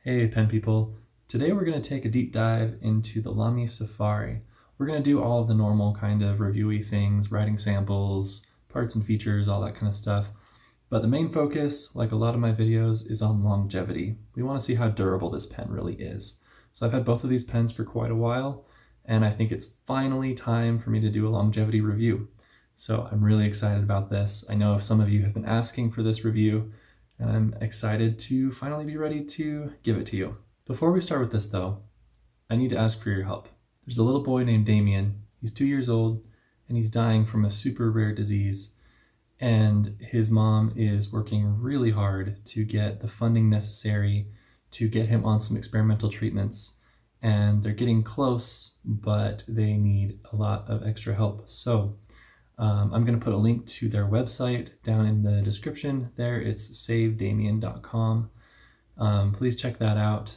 Hey pen people, today we're going to take a deep dive into the Lamy Safari. We're going to do all of the normal kind of reviewy things, writing samples, parts and features, all that kind of stuff. But the main focus, like a lot of my videos, is on longevity. We want to see how durable this pen really is. So I've had both of these pens for quite a while, and I think it's finally time for me to do a longevity review. So I'm really excited about this. I know some of you have been asking for this review, and I'm excited to finally be ready to give it to you. Before we start with this though, I need to ask for your help. There's a little boy named Damien. He's 2 years old and he's dying from a super rare disease, and his mom is working really hard to get the funding necessary to get him on some experimental treatments, and they're getting close, but they need a lot of extra help. So I'm going to put a link to their website down in the description there. It's savedamien.com. Please check that out.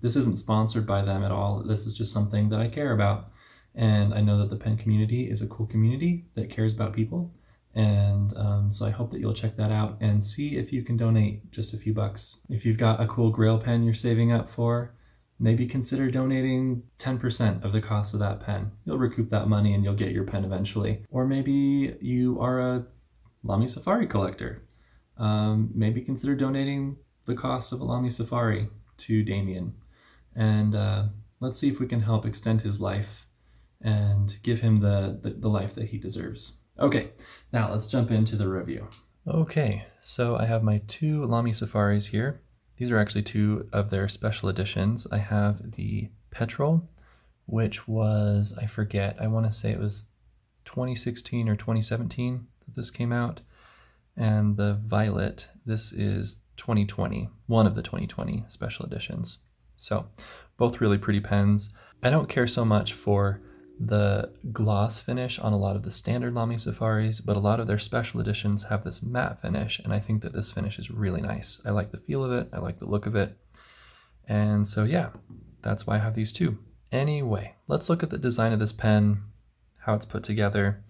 This isn't sponsored by them at all. This is just something that I care about. And I know that the pen community is a cool community that cares about people. And so I hope that you'll check that out and see if you can donate just a few bucks. If you've got a cool Grail pen you're saving up for, maybe consider donating 10% of the cost of that pen. You'll recoup that money and you'll get your pen eventually. Or maybe you are a Lamy Safari collector. Maybe consider donating the cost of a Lamy Safari to Damien. And let's see if we can help extend his life and give him the life that he deserves. Okay, now let's jump into the review. Okay, so I have my two Lamy Safaris here. These are actually two of their special editions. I have the Petrol, which was, I forget, I want to say it was 2016 or 2017 that this came out. And the Violet, this is 2020, one of the 2020 special editions. So both really pretty pens. I don't care so much for the gloss finish on a lot of the standard Lamy Safaris, but a lot of their special editions have this matte finish, and I think that this finish is really nice. I like the feel of it, I like the look of it, and so yeah, that's why I have these two. Anyway, let's look at the design of this pen, how it's put together.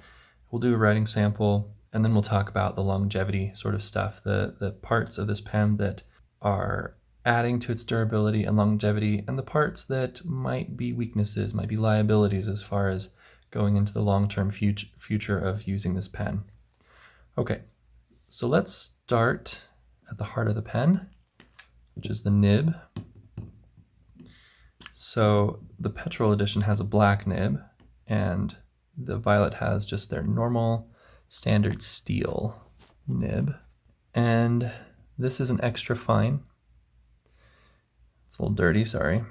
We'll do a writing sample, and then we'll talk about the longevity sort of stuff, the parts of this pen that are adding to its durability and longevity, and the parts that might be weaknesses, might be liabilities as far as going into the long-term future of using this pen. Okay, so let's start at the heart of the pen, which is the nib. So the Petrol edition has a black nib, and the Violet has just their normal standard steel nib. And this is an extra fine. It's a little dirty, sorry.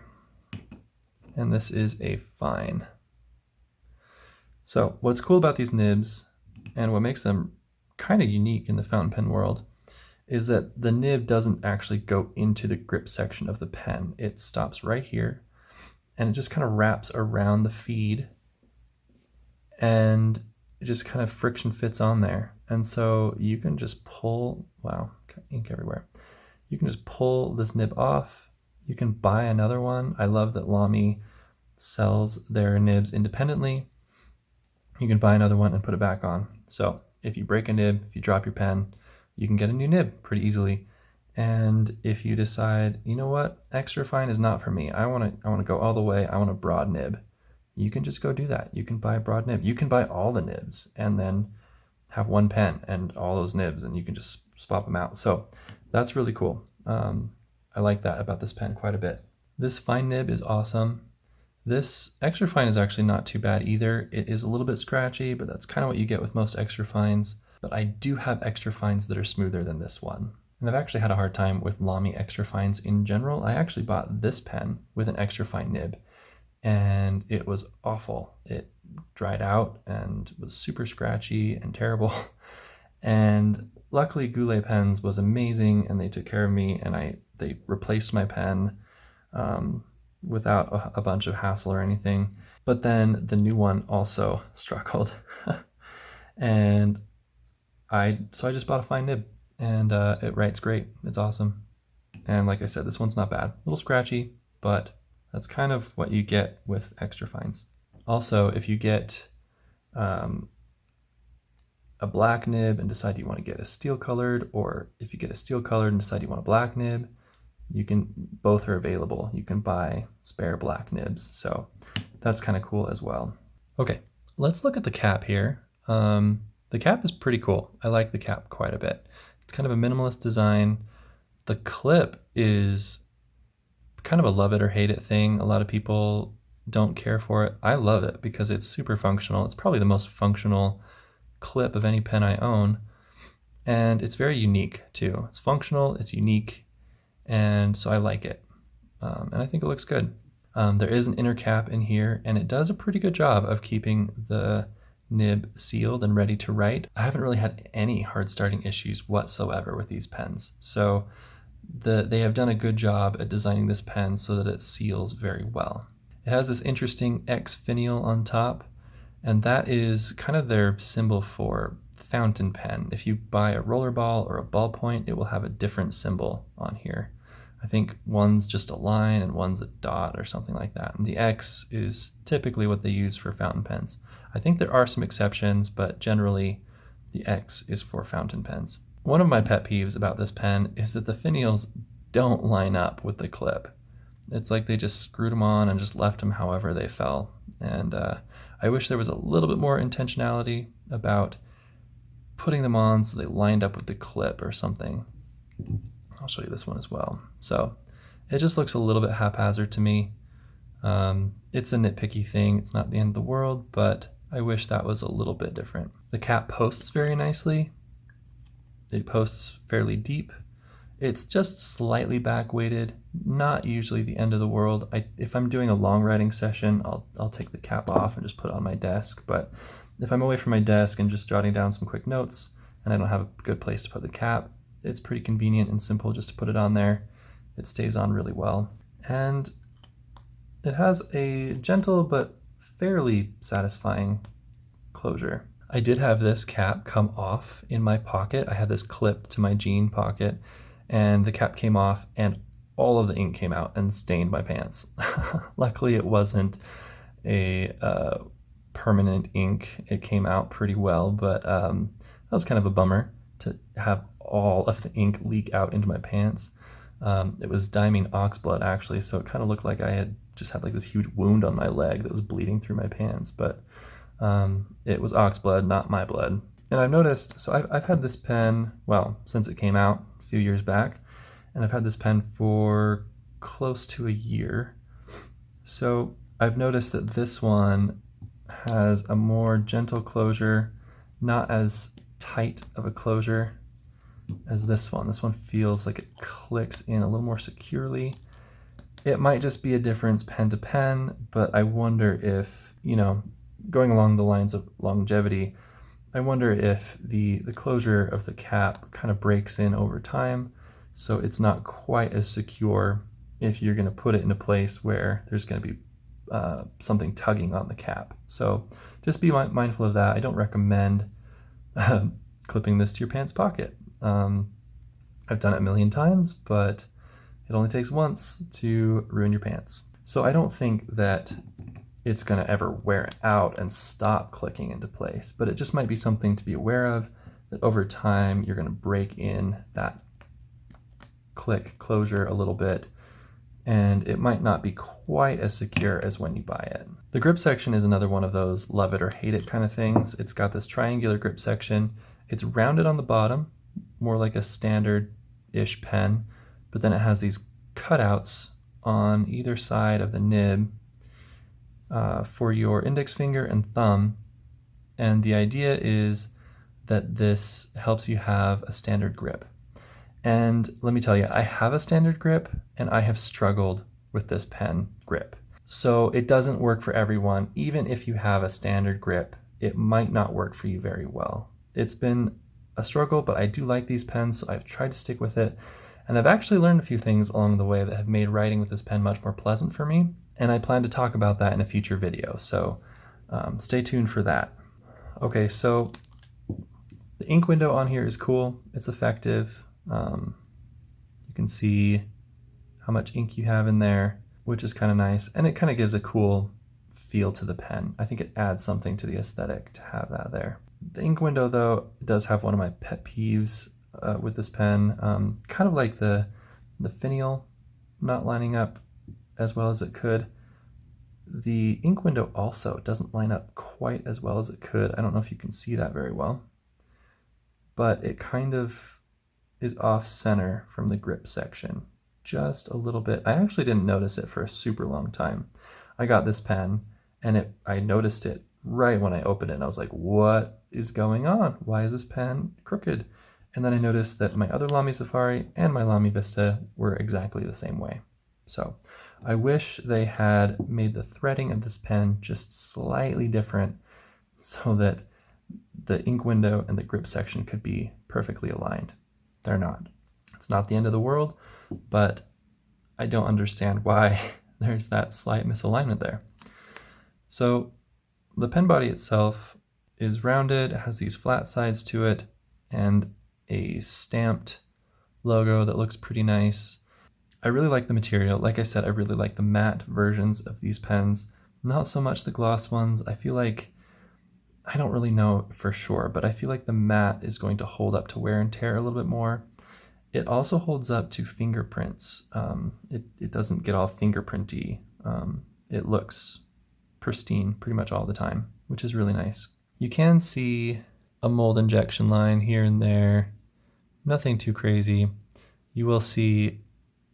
And this is a fine. So what's cool about these nibs, and what makes them kind of unique in the fountain pen world, is that the nib doesn't actually go into the grip section of the pen. It stops right here, and it just kind of wraps around the feed, and it just kind of friction fits on there. And so you can just pull, wow, ink everywhere. You can just pull this nib off. You can buy another one. I love that Lamy sells their nibs independently. You can buy another one and put it back on. So if you break a nib, if you drop your pen, you can get a new nib pretty easily. And if you decide, you know what, extra fine is not for me, I want to go all the way, I want a broad nib, you can just go do that. You can buy a broad nib. You can buy all the nibs and then have one pen and all those nibs, and you can just swap them out. So that's really cool. I like that about this pen quite a bit. This fine nib is awesome. This extra fine is actually not too bad either. It is a little bit scratchy, but that's kind of what you get with most extra fines. But I do have extra fines that are smoother than this one. And I've actually had a hard time with Lamy extra fines in general. I actually bought this pen with an extra fine nib, and it was awful. It dried out and was super scratchy and terrible. And luckily Goulet Pens was amazing, and they took care of me, and they replaced my pen without a bunch of hassle or anything. But then the new one also struggled. And so I just bought a fine nib, and it writes great. It's awesome. And like I said, this one's not bad. A little scratchy, but that's kind of what you get with extra fines. Also, if you get a black nib and decide you want to get a steel colored, or if you get a steel colored and decide you want a black nib, both are available. You can buy spare black nibs, so that's kind of cool as well. Okay, let's look at the cap here. The cap is pretty cool. I like the cap quite a bit. It's kind of a minimalist design. The clip is kind of a love it or hate it thing. A lot of people don't care for it. I love it because it's super functional. It's probably the most functional clip of any pen I own. And it's very unique too. It's functional, it's unique, and so I like it. And I think it looks good. There is an inner cap in here, and it does a pretty good job of keeping the nib sealed and ready to write. I haven't really had any hard starting issues whatsoever with these pens. So they have done a good job at designing this pen so that it seals very well. It has this interesting X finial on top, and that is kind of their symbol for fountain pen. If you buy a rollerball or a ballpoint, it will have a different symbol on here. I think one's just a line and one's a dot or something like that. And the X is typically what they use for fountain pens. I think there are some exceptions, but generally the X is for fountain pens. One of my pet peeves about this pen is that the finials don't line up with the clip. It's like they just screwed them on and just left them however they fell. And I wish there was a little bit more intentionality about putting them on so they lined up with the clip or something. I'll show you this one as well. So it just looks a little bit haphazard to me. It's a nitpicky thing. It's not the end of the world, but I wish that was a little bit different. The cap posts very nicely. It posts fairly deep. It's just slightly back weighted, not usually the end of the world. If I'm doing a long writing session, I'll take the cap off and just put it on my desk. But if I'm away from my desk and just jotting down some quick notes and I don't have a good place to put the cap, it's pretty convenient and simple just to put it on there. It stays on really well. And it has a gentle but fairly satisfying closure. I did have this cap come off in my pocket. I had this clipped to my jean pocket, and the cap came off and all of the ink came out and stained my pants. Luckily it wasn't a permanent ink. It came out pretty well, but that was kind of a bummer to have all of the ink leak out into my pants. It was diamine ox blood actually, so it kind of looked like I had just had like this huge wound on my leg that was bleeding through my pants, but it was ox blood, not my blood. And I've noticed, so I've had this pen, well, since it came out a few years back, and I've had this pen for close to a year. So I've noticed that this one has a more gentle closure, not as tight of a closure as this one. This one feels like it clicks in a little more securely. It might just be a difference pen to pen, but I wonder if, you know, going along the lines of longevity, I wonder if the closure of the cap kind of breaks in over time, so it's not quite as secure if you're going to put it in a place where there's going to be something tugging on the cap. So just be mindful of that. I don't recommend clipping this to your pants pocket. I've done it a million times, but it only takes once to ruin your pants. So I don't think that it's going to ever wear out and stop clicking into place, but it just might be something to be aware of, that over time you're going to break in that click closure a little bit, and it might not be quite as secure as when you buy it. The grip section is another one of those love it or hate it kind of things. It's got this triangular grip section. It's rounded on the bottom, more like a standard-ish pen, but then it has these cutouts on either side of the nib for your index finger and thumb, and the idea is that this helps you have a standard grip. And let me tell you, I have a standard grip and I have struggled with this pen grip. So it doesn't work for everyone. Even if you have a standard grip, it might not work for you very well. It's been a struggle, but I do like these pens, so I've tried to stick with it. And I've actually learned a few things along the way that have made writing with this pen much more pleasant for me. And I plan to talk about that in a future video, so stay tuned for that. Okay, so the ink window on here is cool. It's effective. You can see how much ink you have in there, which is kind of nice. And it kind of gives a cool feel to the pen. I think it adds something to the aesthetic to have that there. The ink window, though, does have one of my pet peeves with this pen. Kind of like the finial not lining up as well as it could. The ink window also doesn't line up quite as well as it could. I don't know if you can see that very well, but it kind of is off center from the grip section, just a little bit. I actually didn't notice it for a super long time. I got this pen and I noticed it right when I opened it, and I was like, what is going on? Why is this pen crooked? And then I noticed that my other Lamy Safari and my Lamy Vista were exactly the same way. So I wish they had made the threading of this pen just slightly different so that the ink window and the grip section could be perfectly aligned. They're not. It's not the end of the world, but I don't understand why there's that slight misalignment there. So the pen body itself is rounded, it has these flat sides to it, and a stamped logo that looks pretty nice. I really like the material. Like I said, I really like the matte versions of these pens, not so much the gloss ones. I feel like, I don't really know for sure, but I feel like the matte is going to hold up to wear and tear a little bit more. It also holds up to fingerprints. It doesn't get all fingerprinty. It looks pristine pretty much all the time, which is really nice. You can see a mold injection line here and there, nothing too crazy. You will see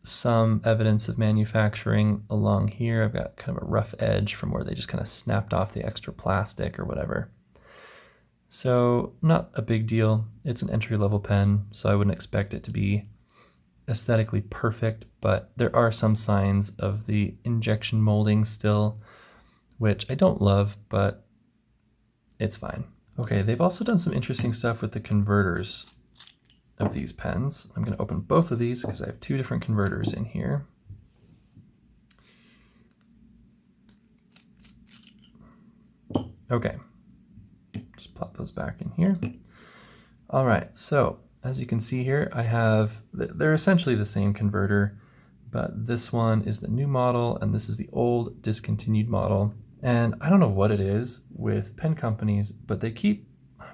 some evidence of manufacturing along here. I've got kind of a rough edge from where they just kind of snapped off the extra plastic or whatever. So not a big deal. It's an entry-level pen, so I wouldn't expect it to be aesthetically perfect, but there are some signs of the injection molding still, which I don't love, but it's fine. Okay, they've also done some interesting stuff with the converters of these pens. I'm going to open both of these because I have two different converters in here. Okay, just plop those back in here. All right, so as you can see here, I have, they're essentially the same converter, but this one is the new model and this is the old discontinued model. And I don't know what it is with pen companies, but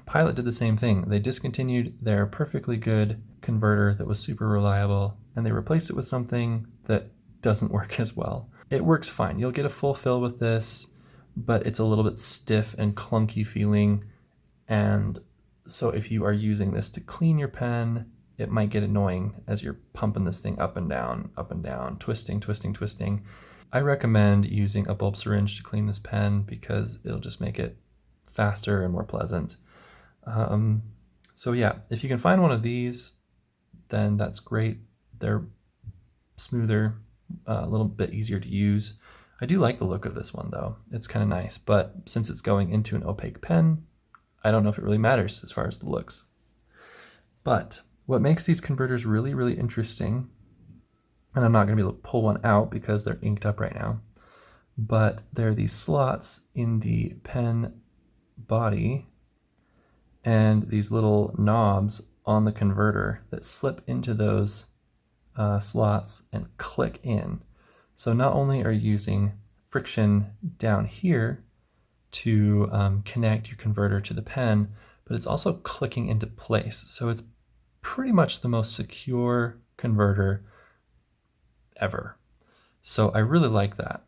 Pilot did the same thing. They discontinued their perfectly good converter that was super reliable, and they replaced it with something that doesn't work as well. It works fine. You'll get a full fill with this, but it's a little bit stiff and clunky feeling. And so if you are using this to clean your pen, it might get annoying as you're pumping this thing up and down, twisting, twisting, twisting. I recommend using a bulb syringe to clean this pen because it'll just make it faster and more pleasant. So yeah, if you can find one of these, then that's great. They're smoother, a little bit easier to use. I do like the look of this one though. It's kind of nice, but since it's going into an opaque pen, I don't know if it really matters as far as the looks. But what makes these converters really, really interesting, and I'm not going to be able to pull one out because they're inked up right now, but there are these slots in the pen body and these little knobs on the converter that slip into those slots and click in. So not only are you using friction down here to connect your converter to the pen, but it's also clicking into place. So it's pretty much the most secure converter ever. So I really like that.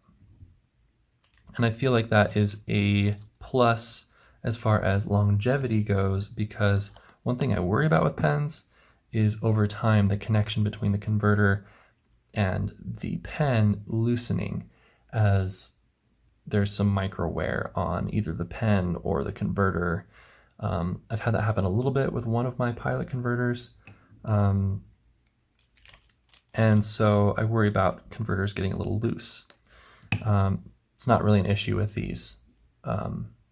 And I feel like that is a plus as far as longevity goes, because one thing I worry about with pens is over time the connection between the converter and the pen loosening as there's some micro wear on either the pen or the converter. I've had that happen a little bit with one of my Pilot converters. And so I worry about converters getting a little loose. It's not really an issue with these.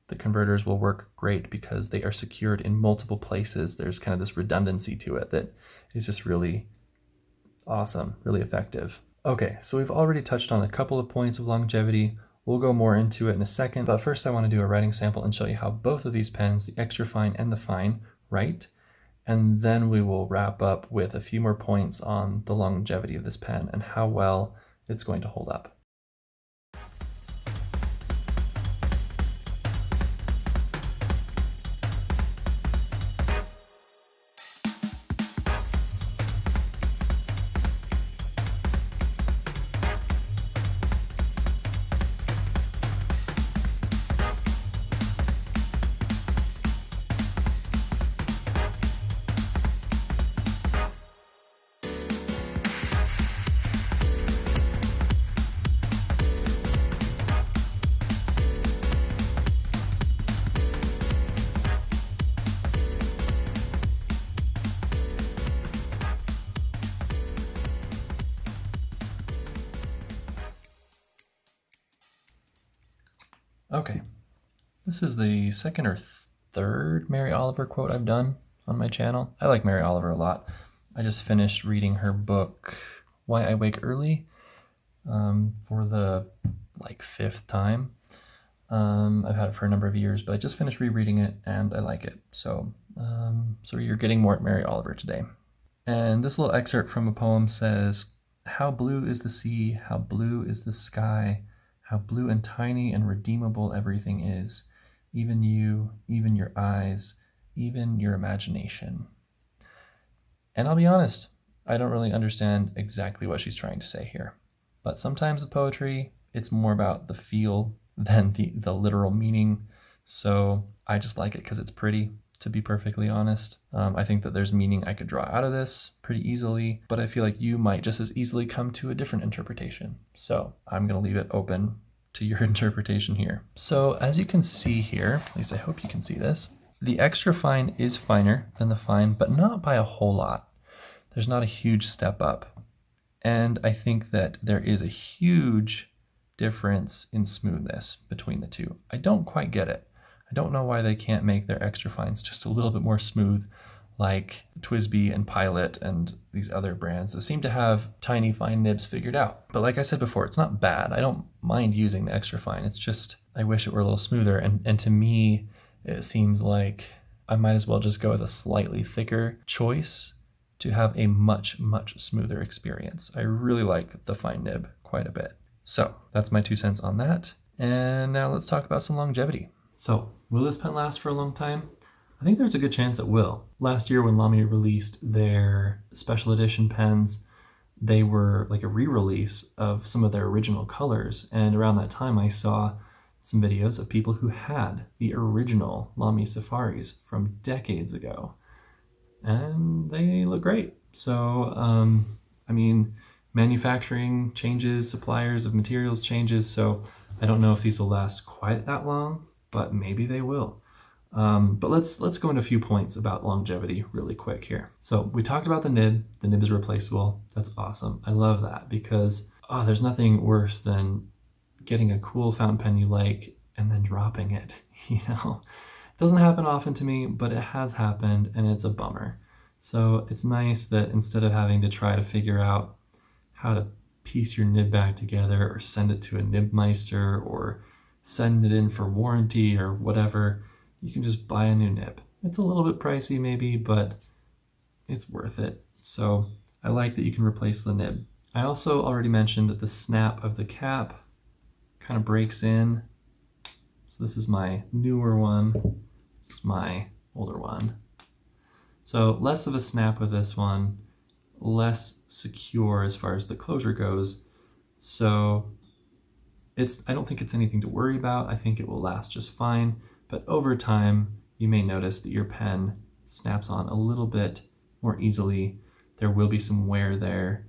The converters will work great because they are secured in multiple places. There's kind of this redundancy to it that is just really awesome, really effective. Okay, so we've already touched on a couple of points of longevity. We'll go more into it in a second, but first I want to do a writing sample and show you how both of these pens, the extra fine and the fine, write. And then we will wrap up with a few more points on the longevity of this pen and how well it's going to hold up. Okay, this is the second or third Mary Oliver quote I've done on my channel. I like Mary Oliver a lot. I just finished reading her book, Why I Wake Early, for the fifth time. I've had it for a number of years, but I just finished rereading it and I like it. So you're getting more at Mary Oliver today. And this little excerpt from a poem says, "How blue is the sea, how blue is the sky, how blue and tiny and redeemable everything is, even you, even your eyes, even your imagination." And I'll be honest, I don't really understand exactly what she's trying to say here. But sometimes with poetry, it's more about the feel than the literal meaning. So I just like it because it's pretty, to be perfectly honest. I think that there's meaning I could draw out of this pretty easily, but I feel like you might just as easily come to a different interpretation. So I'm going to leave it open to your interpretation here. So as you can see here, at least I hope you can see this, the extra fine is finer than the fine, but not by a whole lot. There's not a huge step up. And I think that there is a huge difference in smoothness between the two. I don't quite get it. I don't know why they can't make their extra fines just a little bit more smooth, like TWSBI and Pilot and these other brands that seem to have tiny fine nibs figured out. But like I said before, it's not bad. I don't mind using the extra fine. It's just, I wish it were a little smoother. And to me, it seems like I might as well just go with a slightly thicker choice to have a much, much smoother experience. I really like the fine nib quite a bit. So that's my 2 cents on that. And now let's talk about some longevity. So will this pen last for a long time? I think there's a good chance it will. Last year when Lamy released their special edition pens, they were like a re-release of some of their original colors. And around that time I saw some videos of people who had the original Lamy Safaris from decades ago. And they look great. So, I mean, manufacturing changes, suppliers of materials changes, so I don't know if these will last quite that long, but maybe they will. But let's go into a few points about longevity really quick here. So we talked about the nib. The nib is replaceable. That's awesome. I love that because there's nothing worse than getting a cool fountain pen you like and then dropping it, you know? It doesn't happen often to me, but it has happened and it's a bummer. So it's nice that instead of having to try to figure out how to piece your nib back together or send it to a nibmeister or send it in for warranty or whatever, you can just buy a new nib. It's a little bit pricey maybe, but it's worth it. So I like that you can replace the nib. I also already mentioned that the snap of the cap kind of breaks in. So this is my newer one. This is my older one. So less of a snap with this one, less secure as far as the closure goes. So I don't think it's anything to worry about. I think it will last just fine. But over time, you may notice that your pen snaps on a little bit more easily. There will be some wear there.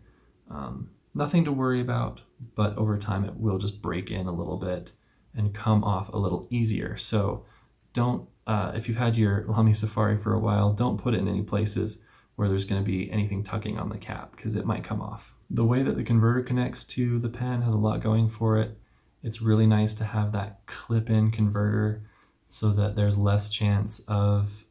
Nothing to worry about, but over time it will just break in a little bit and come off a little easier. So don't, if you've had your Lamy Safari for a while, don't put it in any places where there's going to be anything tugging on the cap because it might come off. The way that the converter connects to the pen has a lot going for it. It's really nice to have that clip-in converter so that there's less chance of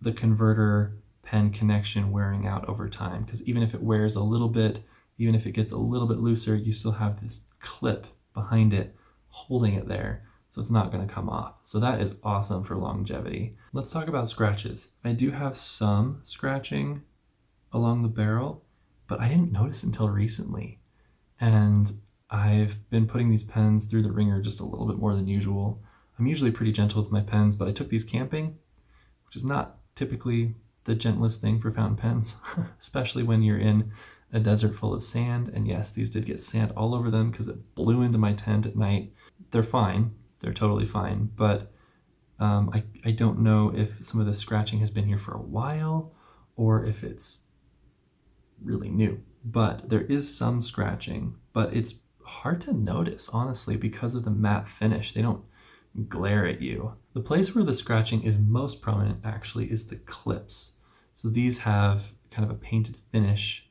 the converter pen connection wearing out over time, because even if it wears a little bit, even if it gets a little bit looser, you still have this clip behind it holding it there, so it's not going to come off. So that is awesome for longevity. Let's talk about scratches. I do have some scratching along the barrel, but I didn't notice until recently. And I've been putting these pens through the ringer just a little bit more than usual. I'm usually pretty gentle with my pens, but I took these camping, which is not typically the gentlest thing for fountain pens, especially when you're in a desert full of sand. And yes, these did get sand all over them because it blew into my tent at night. They're fine. They're totally fine. But I don't know if some of the scratching has been here for a while or if it's really new. But there is some scratching, but it's hard to notice, honestly, because of the matte finish. They don't glare at you. The place where the scratching is most prominent actually is the clips. So these have kind of a painted finish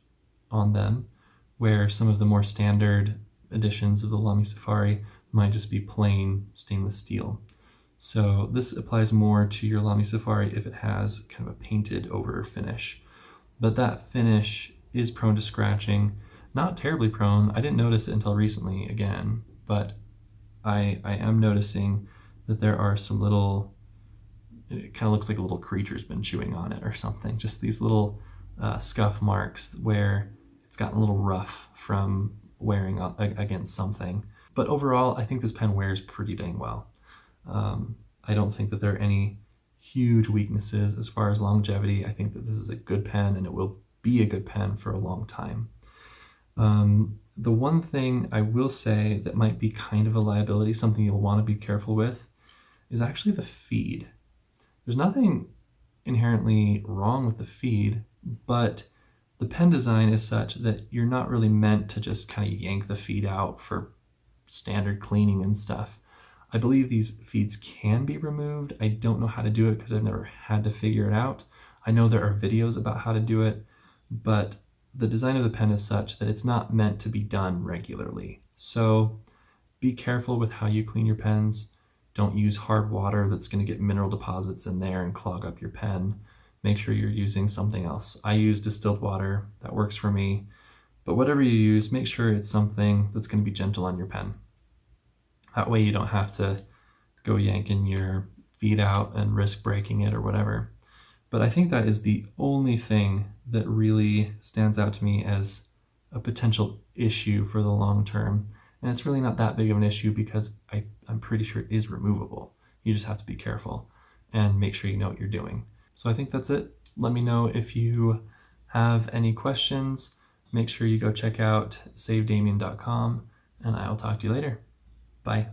on them, where some of the more standard editions of the Lamy Safari might just be plain stainless steel. So this applies more to your Lamy Safari if it has kind of a painted over finish. But that finish is prone to scratching. Not terribly prone. I didn't notice it until recently again, but I am noticing that there are some little, it kind of looks like a little creature's been chewing on it or something. Just these little scuff marks where it's gotten a little rough from wearing against something. But overall, I think this pen wears pretty dang well. I don't think that there are any huge weaknesses as far as longevity. I think that this is a good pen and it will be a good pen for a long time. The one thing I will say that might be kind of a liability, something you'll want to be careful with, is actually the feed. There's nothing inherently wrong with the feed, but the pen design is such that you're not really meant to just kind of yank the feed out for standard cleaning and stuff. I believe these feeds can be removed. I don't know how to do it because I've never had to figure it out. I know there are videos about how to do it, but the design of the pen is such that it's not meant to be done regularly. So be careful with how you clean your pens. Don't use hard water that's going to get mineral deposits in there and clog up your pen. Make sure you're using something else. I use distilled water. That works for me. But whatever you use, make sure it's something that's going to be gentle on your pen. That way you don't have to go yanking your feed out and risk breaking it or whatever. But I think that is the only thing that really stands out to me as a potential issue for the long term. And it's really not that big of an issue because I'm pretty sure it is removable. You just have to be careful and make sure you know what you're doing. So I think that's it. Let me know if you have any questions. Make sure you go check out savedamien.com and I'll talk to you later. Bye.